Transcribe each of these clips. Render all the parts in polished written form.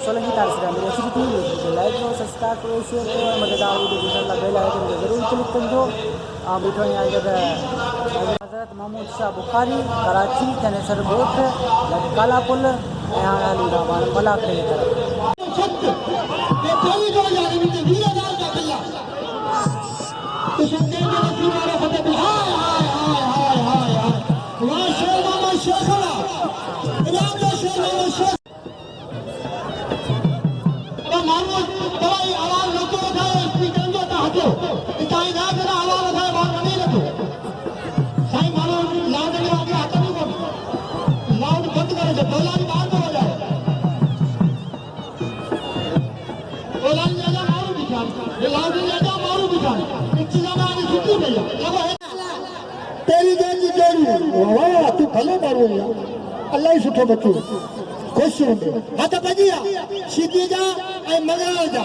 सोलंकी तारसिका मेरे HD TV like करो subscribe करो शेयर करो मजेदार वीडियो इंशाल्लाह बेल आइकन पे जरूर क्लिक करो आप बैठो यहाँ जगह हज़रत महमूद शाह बुखारी कराची कैनेसर बोट काला पुल यहाँ मलाक की तरफ तू भले मारो अल्लाह ही सुठो बच्चो खुश हूंदो हथ भॼिया सीधी जा ऐं मगराल जा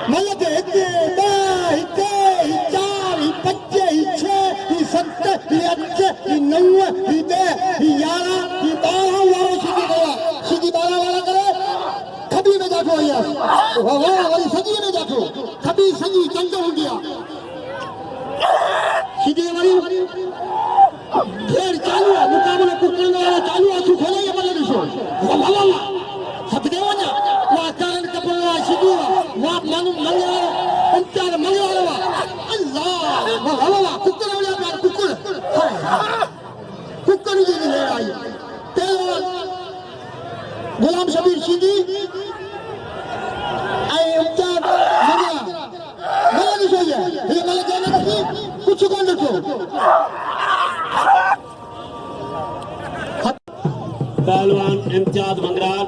मतिलब हिते ॿ हिते ही 4 ही 5 ही 6 ही 7 ही 8 ही 9 ही 10 ही 11 ही 12 वारो सीधी कयो सीधी 12 वाला करे खबी में जाठो आया वाह वरी सजी में जाठो खबी सजी चंद हूंदी आहे सीधी वरी फिर चालू है मुकाबला कुकरने वाला चालू है तू खोले ये मतलब इसो वाह सब दे वना वाह कारण कपड़ा सीधी वाह मन मंगला अंतर मंगला अल्लाह वाह कुकर वाला प्यार कुकर कुकर जी ले आई तेरे गुलाम शबीर सीधी आई अंतर मंगला मंगला इसो ये मतलब जाने की कुछ कौन देखो पहलवान इम्तियाज मंगराल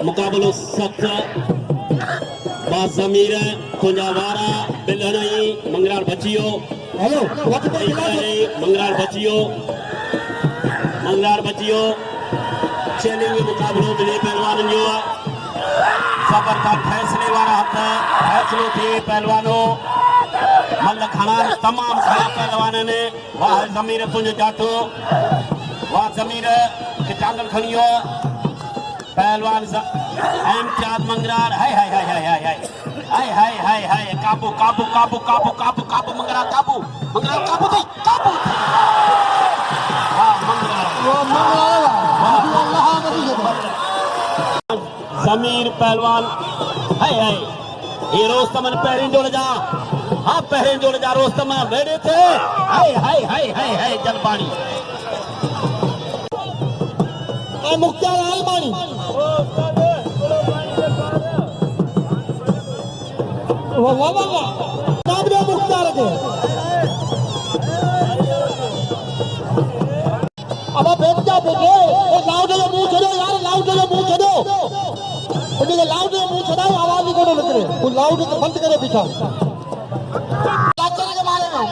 मुकाबलो सख्त बाज़मीर खुंजावारा बिलहनई मंगराल बचियो हेलो मंगराल बचियो चैलेंज मुकाबलो मिले पहलवान जो सबर का फैसले वाला हथ फैसलो थे पहलवानों मल खाना तमाम खड़ा पहलवान ने वाह ज़मीर तुझे जाठो वाह ज़मीर के टांगल खड़ियो पहलवान इम्तियाज मंगराल हाय हाय हाय हाय हाय हाय हाय हाय हाय हाय काबू काबू काबू काबू काबू काबू मंगराल काबू थी काबू वाह मंगराल ज़मीर पहलवान हाय हाय ये रोस्तमन पहरें जोड़ जा हाँ पहरें जोड़ जा रोस्तम बेड़े थे हाय हाय हाय हाय हाय जलपानी मुख्तार आलमानी वाह नाम दे मुख्तार के अब बैठ जा बेटे ए लाउड जो मुंह छड़ो यार लाउड जो मुंह छड़ो उनके लाउड जो मुंह छड़ाओ आवाज ही कोन निकले वो लाउड को बंद करे पीछा लाचन के मारे में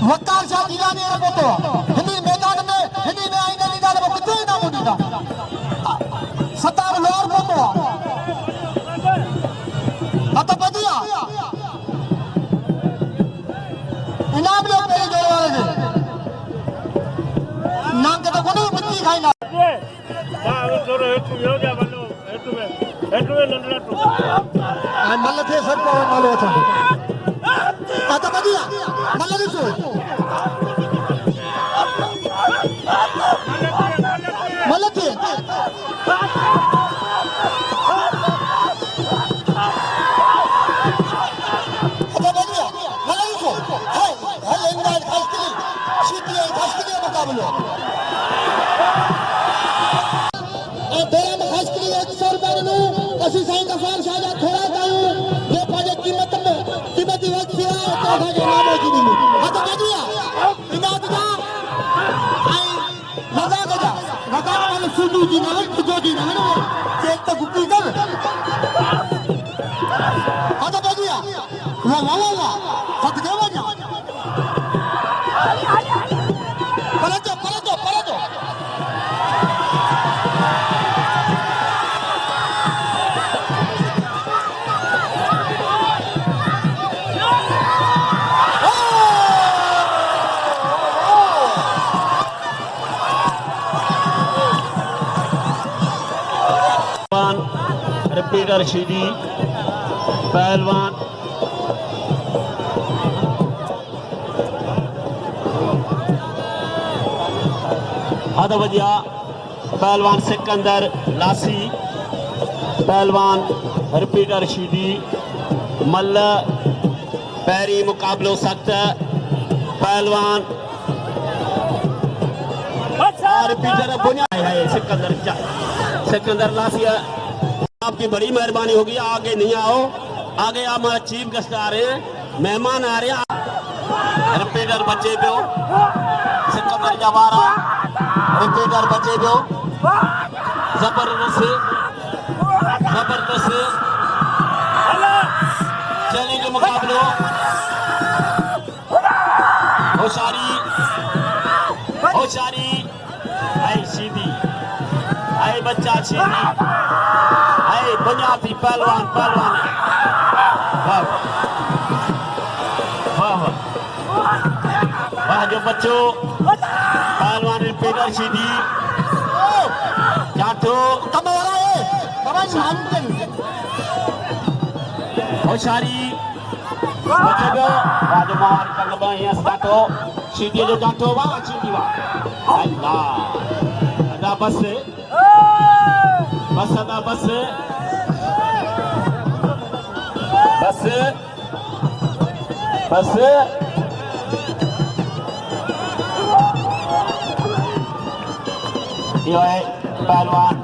वकार शाह गिलानी है वो तो हिंदी मैदान में हिंदी में आईने नहीं डाले वो कितने ना मुड़ी ना सतार लोर को तो आता बदिया इनाम लोग मेरे जोड़ वाले ने नाम के तो कोने बच्ची खाई ना वो तो हेतु हो गया बल्लो हेतु में नंदरा तो मल्ल थे सर को मालूम था आता बदिया मल्ल दिसो मलते आता बदिया मल्ल दिसो हाय हाय इंदाज खासकी सीधी खासकी मुकाबलो ए तेरा में खासकी 100 रुपए नु असि साईं गफार शाह थोड़ा ताऊ ये पाजे कीमती वक्त से तो के नाम जी दी आता बदिया इनाद जा आई लगा गजा लगा वाले सुदू जी ना जो जी ना चेक तो गुप्ती कर आता बदिया वाह सत देवा जा पलटो जुल्फिकार रशीदी पहलवान आधा वजिया पहलवान सिकंदर लासी पहलवान जुल्फिकार रशीदी मल्ल पैरी मुकाबलो सख्त पहलवान सिकंदर लासिया आपकी बड़ी मेहरबानी होगी आगे नहीं आओ आगे आप हमारा चीफ गेस्ट आ रहे हैं मेहमान आ रहे हैं रिपीटर बच्चे पे हो सिकंदर जवारा रिपीटर बच्चे पे हो जबरदस्त चलेंगे मुकाबलो होशारी आई सीधी आई बच्चा सीधी आई बुनियादी पहलवान वाह वाह वाह जो बच्चों पहलवान रिपीटर सीधी जाटो होशारी राजकुमार कलबा यहाँ जाटो सीधी जो जाटो वाह सीधी वाह अल्लाह अदा बस अदा बस ये है पहलवान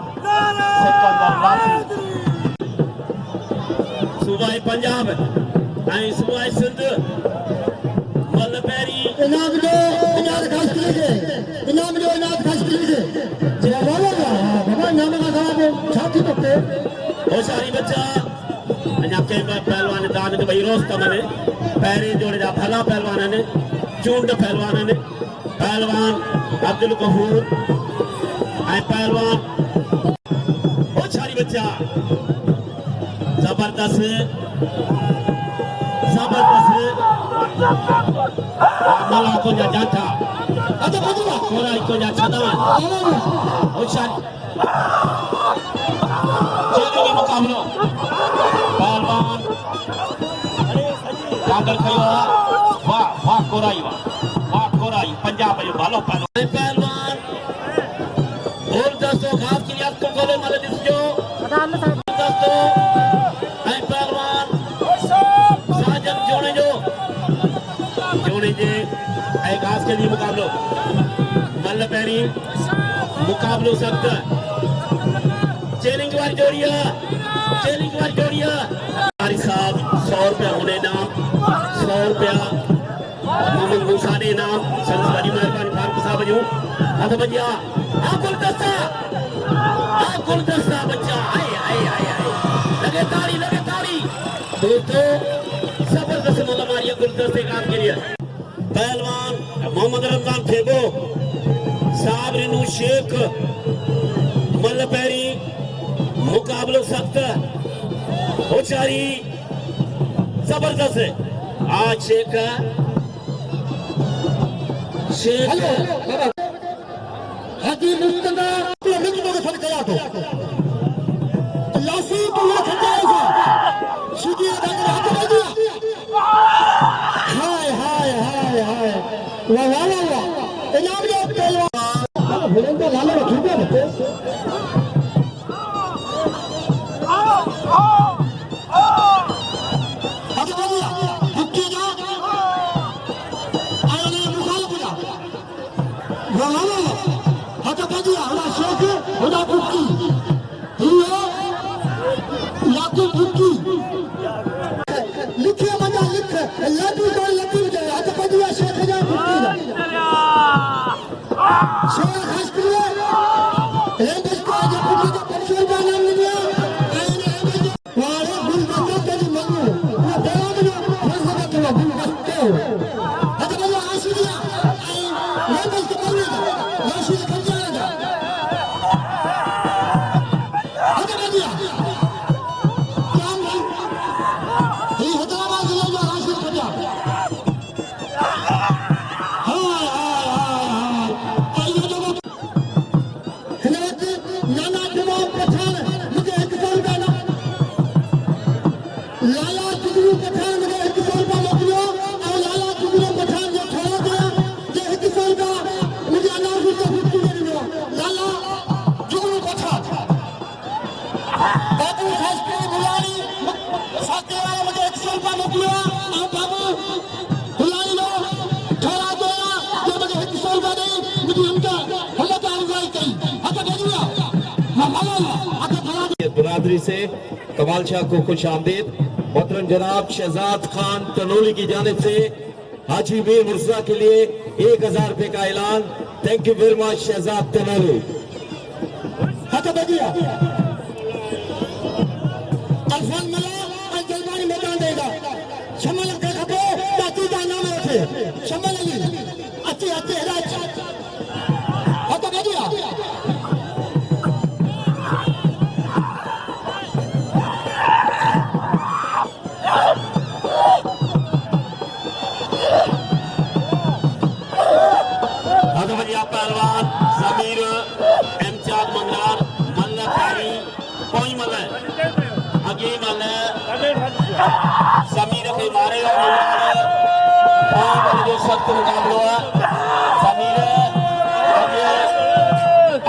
सिकंदर लासी सूबाई पंजाब आई सूबाई सिंध मल्ल पैरी इनाम दो इनाम खास कीजिए बाबा नाम का खराब है छाती पकड़े होशारी बच्चा के पहलवान दान के भाई रोस्ता मने पैरी जोड़े जा भला पहलवान ने चूंड पहलवान ने पहलवान अब्दुल गफूर आई पहलवान होशारी बच्चा जबरदस्त मला को जा जाता अच्छा बजुआ कोरा को जा छदा होशारी चलेंगे मुकाबलो पहलवान कागल खयो वाह कोराई पंजाब जो भालो पहलवान और दोस्तों खास के लिए आपको बोले माले दिसजो दोस्तों ऐ पहलवान साजन जोड़े जे ऐ खास के लिए मुकाबलो मल्ल पैरी मुकाबलो सख्त चैलेंज वाली जोड़िया हमारी साहब 100 रुपया होने नाम 100 रुपया मोहम्मद मूसा ने नाम संस्कारी मेहरबानी फारूक साहब जो हाथ बजिया गुलदस्ता बच्चा आए लगे ताड़ी दोस्तों जबरदस्त मतलब हमारी गुलदस्ते काम के लिए पहलवान मोहम्मद रमजान फेगो साहब रिनू शेख मल्ल पैरी मुकाबलो सख्त होशारी जबरदस्त है आज शेख हाजी मुस्तफा तो मिल को फल करा तो लासी तो ये खंडा है सीधी रंग हाथ में दिया हाय वाह इनाम दो पहलवान भोलन तो लाले रख दिया लिखे मजा लिख लड्डू को लड्डू दे आज पदिया शेख जा शेख खास करिए ए बच्चा जो पुटी का परसों का नाम लिया वारे गुलदस्ते के मंगू वो देव ने फैसला किया गुलदस्ते आज बोलो आशीर्वाद ये बच्चे बोलेगा आशीर्वाद कर जाएगा आज बदिया चौधरी से कमाल शाह को खुश आमदीद। मोहतरम जनाब शहजाद खान तनोली की जानिब से हाजी मीर मुर्तजा के लिए 1000 रुपए का ऐलान। Thank you very much Shahzad Tanoli. हाथ बजिया अल्फान मला जलवानी मैदान देगा शमल के खपे ताती का नाम रखे शमल अली अच्छे अच्छे राज हाथ बजिया पहलवान समीर एमचाद मंगलार मल्लकारी कोई मल अगे मल समीर के मारे और मंगलार कोई मल जो सख्त मुकाबलो है समीर अगे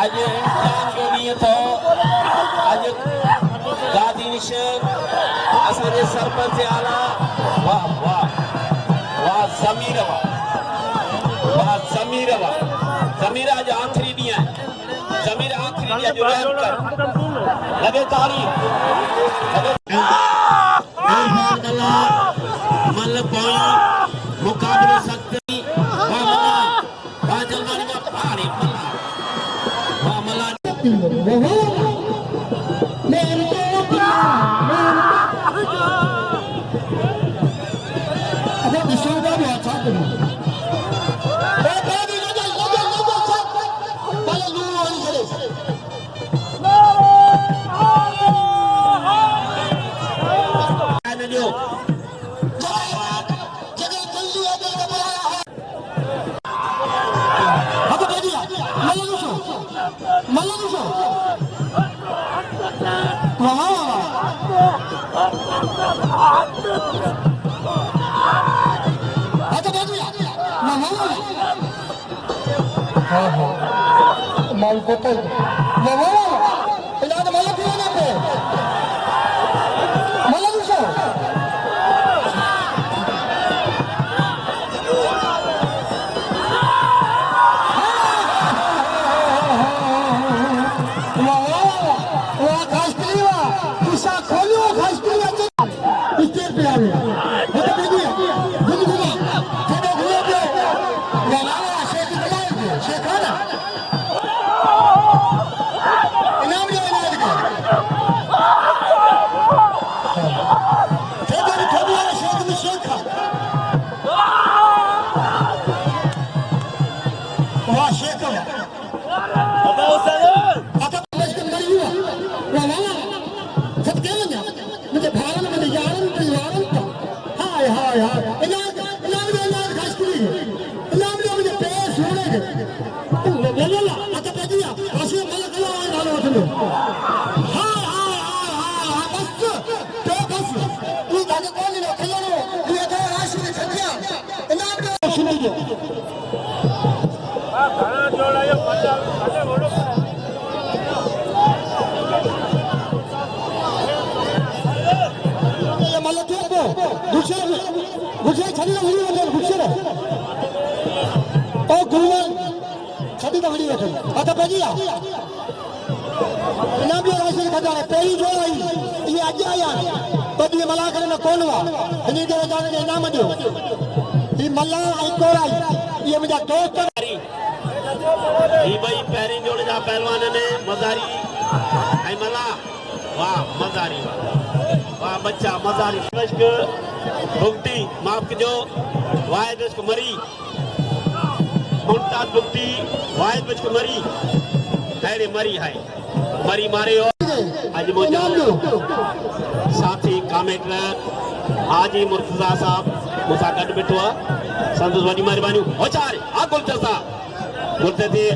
अगे इंसान जो नहीं तो अगे गादी निशर असरे सरपंच से आला वाह वाह वाह समीर वाह समीर वाह जमीर आज आखिरी नहीं है जमीर आखिरी नहीं है जो रैप कर लगे ताली मल पॉइंट मुकाबले सकती वामला बाजलवानी का भारी वामला अब दिशा भी अच्छा करूं माल को तो इलाज माल क्यों ना पे माल दूसरा वाह खास पीवा किसा खोलो खास पीवा स्टेज पे आ गया तो देखिए गुनगुना खड़े हुए पे वाला शेख शेखाना इनाम जो इनाम का थोड़ी थोड़ी शेख में शेख वाह शेख अबे उस्ताद आता बचपन मरी हुआ वाला सब कह लेंगे मुझे भारत में यारन परिवारन का हाय हाय हाय इनाम खास करी इनाम जो मुझे पैसे छोड़ेंगे ला आता बजिया ऐसे मल कला और डालो उठलो हाय हाय हाय बस तो बस तू जाने कौन ले खिलानो तू ये तो राशि में छटिया इनाम जो सुन लीजिए खाना जोड़ायो मजा खाने बोलो ये मल तो दूसरे छड़ी लगी है दूसरे ओ गुरुवार छड़ी लगी है आता बजिया इनाम जो राशि खजा है पहली जो आई ये आज आया तो ये मला करे ना कौन हुआ इन्हीं के जाने के इनाम दो ये मल्ला आई कोराई ये मेरा दोस्त ही भाई पैरी जोड़ जा पहलवान ने मजारी आई मला वाह मजारी वाह बच्चा मजारी मश्क भुगती माफ कीजो वाहिद इसको मरी मुमताज भुगती वाहिद इसको मरी खैर मरी है मरी मारे हो आज मुझे साथी कामेटर हाजी मुर्तजा साहब मुसा गड बिठवा संतोष वाली मेहरबानी हो चार आ गुलते सा गुलते थी